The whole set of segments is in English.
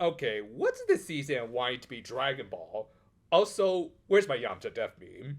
Okay, what's this season wanting to be Dragon Ball? Also, where's my Yamcha Death meme?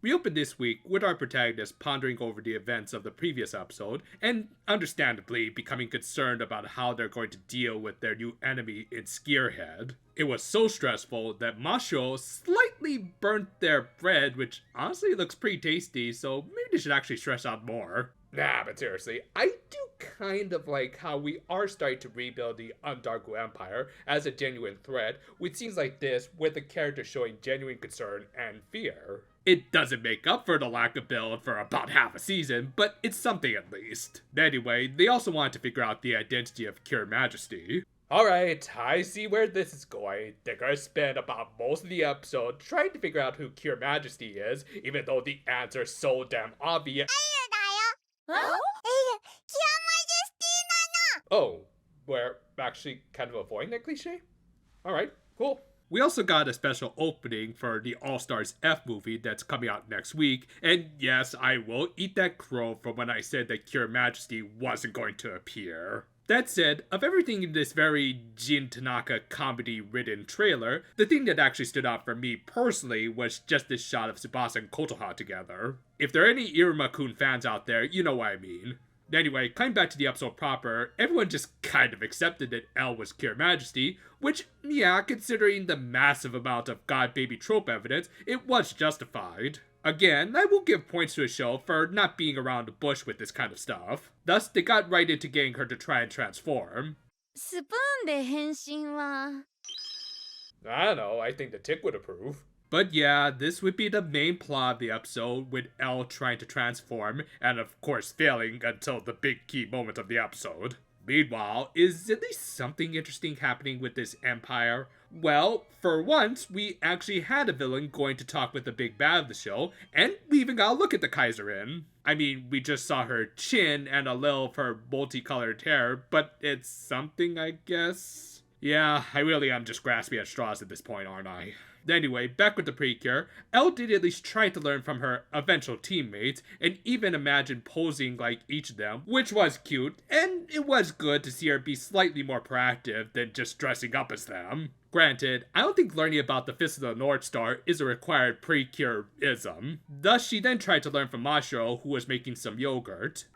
We open this week with our protagonist pondering over the events of the previous episode, and understandably becoming concerned about how they're going to deal with their new enemy in Spearhead. It was so stressful that Masho slightly burnt their bread, which honestly looks pretty tasty, so maybe they should actually stress out more. Nah, but seriously, I do kind of like how we are starting to rebuild the Undargu Empire as a genuine threat with scenes like this with the character showing genuine concern and fear. It doesn't make up for the lack of build for about half a season, but it's something at least. Anyway, they also wanted to figure out the identity of Pure Majesty. Alright, I see where this is going. They're gonna spend about most of the episode trying to figure out who Pure Majesty is, even though the answer's so damn obvious. Huh? Oh, we're actually kind of avoiding that cliche? Alright, cool. We also got a special opening for the All-Stars F movie that's coming out next week, and yes, I will eat that crow from when I said that Pure Majesty wasn't going to appear. That said, of everything in this very Jin Tanaka comedy-ridden trailer, the thing that actually stood out for me personally was just this shot of Tsubasa and Kotoha together. If there are any Iruma-kun fans out there, you know what I mean. Anyway, coming back to the episode proper, everyone just kind of accepted that L was Pure Majesty, which, yeah, considering the massive amount of god-baby trope evidence, it was justified. Again, I will give points to the show for not being around the bush with this kind of stuff. Thus, they got right into getting her to try and transform. スプーンで変身は I don't know, I think the Tick would approve. But yeah, this would be the main plot of the episode, with L trying to transform, and of course failing until the big key moment of the episode. Meanwhile, is at least something interesting happening with this empire? Well, for once, we actually had a villain going to talk with the big bad of the show, and we even got a look at the Kaiserin. I mean, we just saw her chin and a little of her multicolored hair, but it's something, I guess? Yeah, I really am just grasping at straws at this point, aren't I? Anyway, back with the Precure, Elle did at least try to learn from her eventual teammates, and even imagine posing like each of them, which was cute, and it was good to see her be slightly more proactive than just dressing up as them. Granted, I don't think learning about the Fist of the North Star is a required Precure-ism. Thus, she then tried to learn from Mashiro, who was making some yogurt.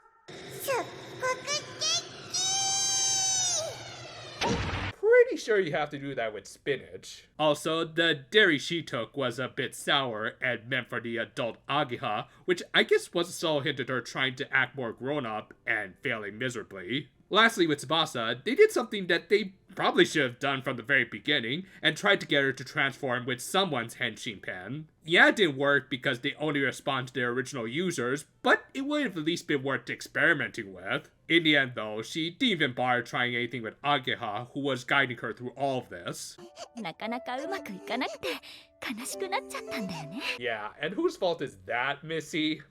Pretty sure you have to do that with spinach. Also, the dairy she took was a bit sour and meant for the adult Agiha, which I guess was a subtle hint at her trying to act more grown-up and failing miserably. Lastly, with Tsubasa, they did something that they probably should have done from the very beginning, and tried to get her to transform with someone's henshin pen. Yeah, it didn't work because they only respond to their original users, but it would have at least been worth experimenting with. In the end though, she didn't even bother trying anything with Ageha, who was guiding her through all of this. なかなかうまくいかなくて悲しくなっちゃったんだよね Yeah, and whose fault is that, Missy?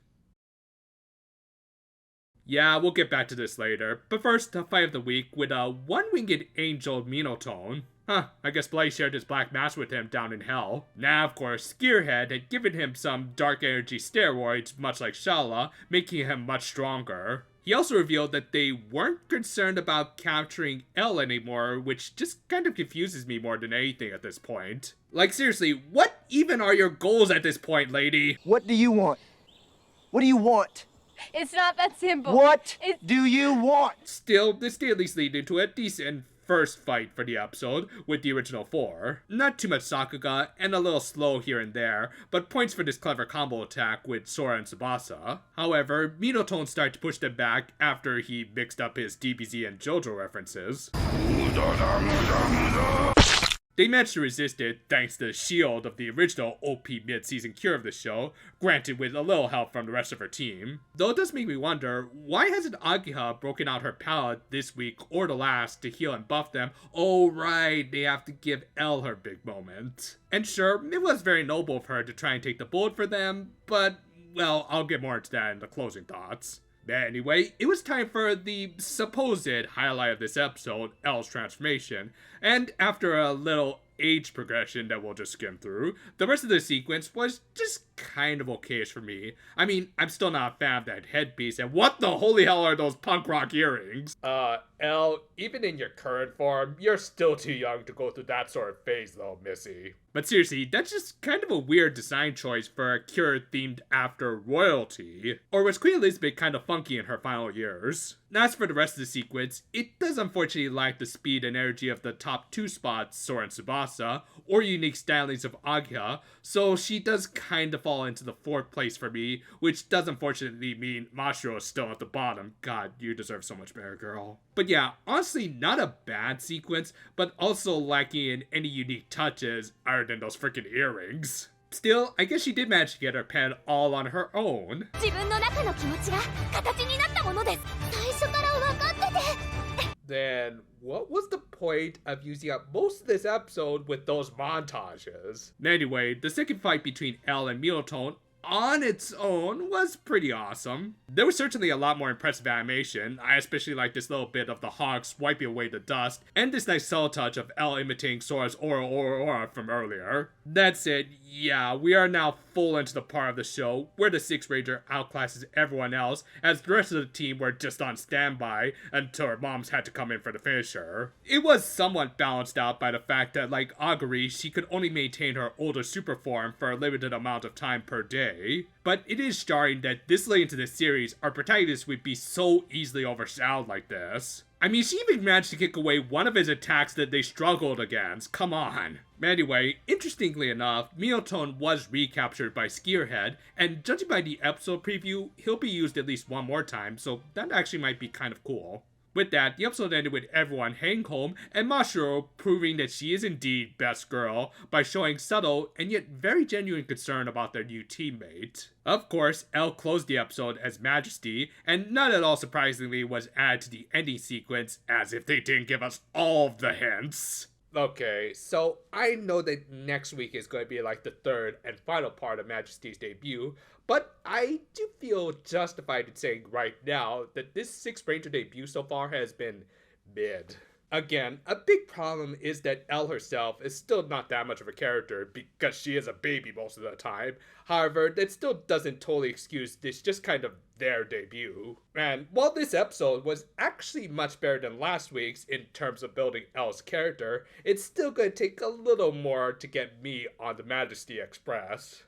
Yeah, we'll get back to this later, but first, the fight of the week with a one-winged angel Minotone. Huh, I guess Blade shared his black mask with him down in hell. Now, of course, Spearhead had given him some dark energy steroids, much like Shala, making him much stronger. He also revealed that they weren't concerned about capturing L anymore, which just kind of confuses me more than anything at this point. Like, seriously, what even are your goals at this point, lady? What do you want? What do you want? It's not that simple. What do you want? Still, this did at least lead into a decent first fight for the episode with the original 4. Not too much Sakuga, and a little slow here and there, but points for this clever combo attack with Sora and Tsubasa. However, Minotone started to push them back after he mixed up his DBZ and JoJo references. They managed to resist it thanks to the shield of the original OP mid-season cure of the show, granted with a little help from the rest of her team. Though it does make me wonder, why hasn't Agiha broken out her palette this week or the last to heal and buff them? Oh right, they have to give Elle her big moment. And sure, it was very noble of her to try and take the bullet for them, but, well, I'll get more into that in the closing thoughts. Anyway, it was time for the supposed highlight of this episode, Elle's transformation, and after a little age progression that we'll just skim through. The rest of the sequence was just kind of okayish for me. I mean, I'm still not a fan of that headpiece, and what the holy hell are those punk rock earrings? Elle, even in your current form, you're still too young to go through that sort of phase though, Missy. But seriously, that's just kind of a weird design choice for a cure themed after royalty. Or was Queen Elizabeth kind of funky in her final years? As for the rest of the sequence, it does unfortunately lack the speed and energy of the top two spots, Sora and Tsubasa, or unique stylings of Agya, so she does kind of fall into the fourth place for me, which does unfortunately mean Mashiro is still at the bottom. God, you deserve so much better, girl. But yeah, honestly, not a bad sequence, but also lacking in any unique touches other than those freaking earrings. Still, I guess she did manage to get her pen all on her own. Then, what was the point of using up most of this episode with those montages? Anyway, the second fight between Elle and Milton on its own was pretty awesome. There was certainly a lot more impressive animation. I especially like this little bit of the hawks wiping away the dust, and this nice subtle touch of Elle imitating Sora's aura from earlier. That said, yeah, we are now full into the part of the show where the Sixth Ranger outclasses everyone else, as the rest of the team were just on standby until her moms had to come in for the finisher. It was somewhat balanced out by the fact that, like Aguri, she could only maintain her older super form for a limited amount of time per day. But it is jarring that this late into the series, our protagonist would be so easily overshadowed like this. I mean, she even managed to kick away one of his attacks that they struggled against, come on. Anyway, interestingly enough, Milton was recaptured by Skier, and judging by the episode preview, he'll be used at least one more time, so that actually might be kind of cool. With that, the episode ended with everyone heading home and Mashiro proving that she is indeed best girl by showing subtle and yet very genuine concern about their new teammate. Of course, Elle closed the episode as Majesty, and not at all surprisingly was added to the ending sequence as if they didn't give us all of the hints. Okay, so I know that next week is going to be like the third and final part of Majesty's debut, but I do feel justified in saying right now that this Sixth Ranger debut so far has been mid. Again, a big problem is that Elle herself is still not that much of a character because she is a baby most of the time. However, that still doesn't totally excuse this just kind of their debut. And while this episode was actually much better than last week's in terms of building Elle's character, it's still going to take a little more to get me on the Majesty Express.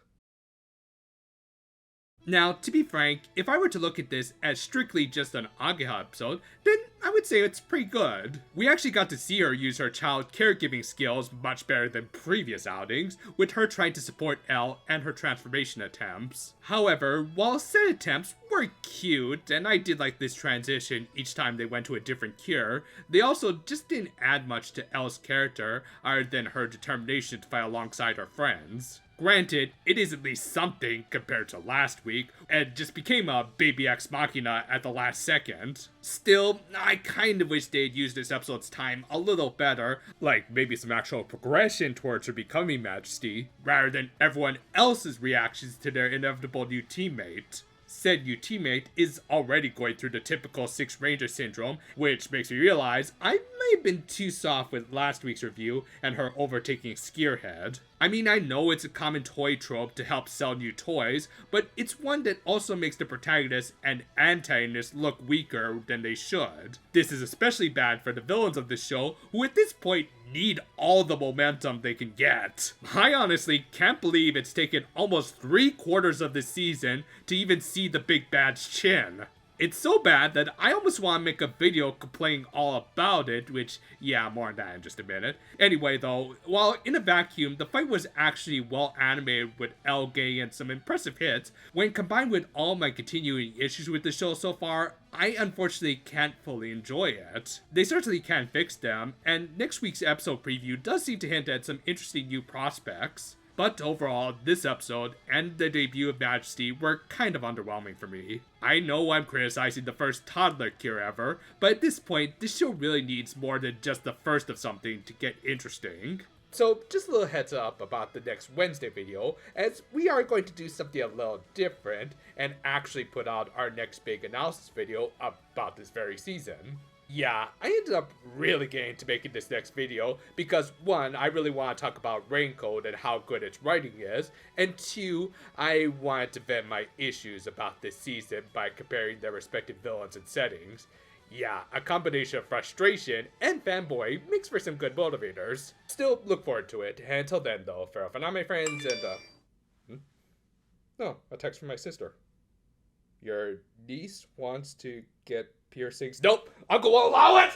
Now, to be frank, if I were to look at this as strictly just an Agya episode, then I would say it's pretty good. We actually got to see her use her child caregiving skills much better than previous outings, with her trying to support Elle and her transformation attempts. However, while said attempts were cute, and I did like this transition each time they went to a different cure, they also just didn't add much to Elle's character other than her determination to fight alongside her friends. Granted, it is at least something compared to last week, and just became a baby ex machina at the last second. Still, I kind of wish they'd used this episode's time a little better, like maybe some actual progression towards her becoming Majesty, rather than everyone else's reactions to their inevitable new teammate. Said new teammate is already going through the typical Sixth Ranger syndrome, which makes me realize I may have been too soft with last week's review and her overtaking Skier. I mean, I know it's a common toy trope to help sell new toys, but it's one that also makes the protagonist and antagonist look weaker than they should. This is especially bad for the villains of the show, who at this point need all the momentum they can get. I honestly can't believe it's taken almost 3/4 of the season to even see the big bad's chin. It's so bad that I almost want to make a video complaining all about it, which, yeah, more on that in just a minute. Anyway though, while in a vacuum, the fight was actually well animated with Elle getting in some impressive hits, when combined with all my continuing issues with the show so far, I unfortunately can't fully enjoy it. They certainly can fix them, and next week's episode preview does seem to hint at some interesting new prospects. But overall, this episode and the debut of Majesty were kind of underwhelming for me. I know I'm criticizing the first toddler cure ever, but at this point, this show really needs more than just the first of something to get interesting. So, just a little heads up about the next Wednesday video, as we are going to do something a little different and actually put out our next big analysis video about this very season. Yeah, I ended up really getting to making this next video because one, I really want to talk about Raincoat and how good its writing is, and two, I wanted to vent my issues about this season by comparing their respective villains and settings. Yeah, a combination of frustration and fanboy makes for some good motivators. Still look forward to it, and until then though, farewell for now my friends, and oh, a text from my sister. Your niece wants to get piercings. Nope, Uncle won't allow it!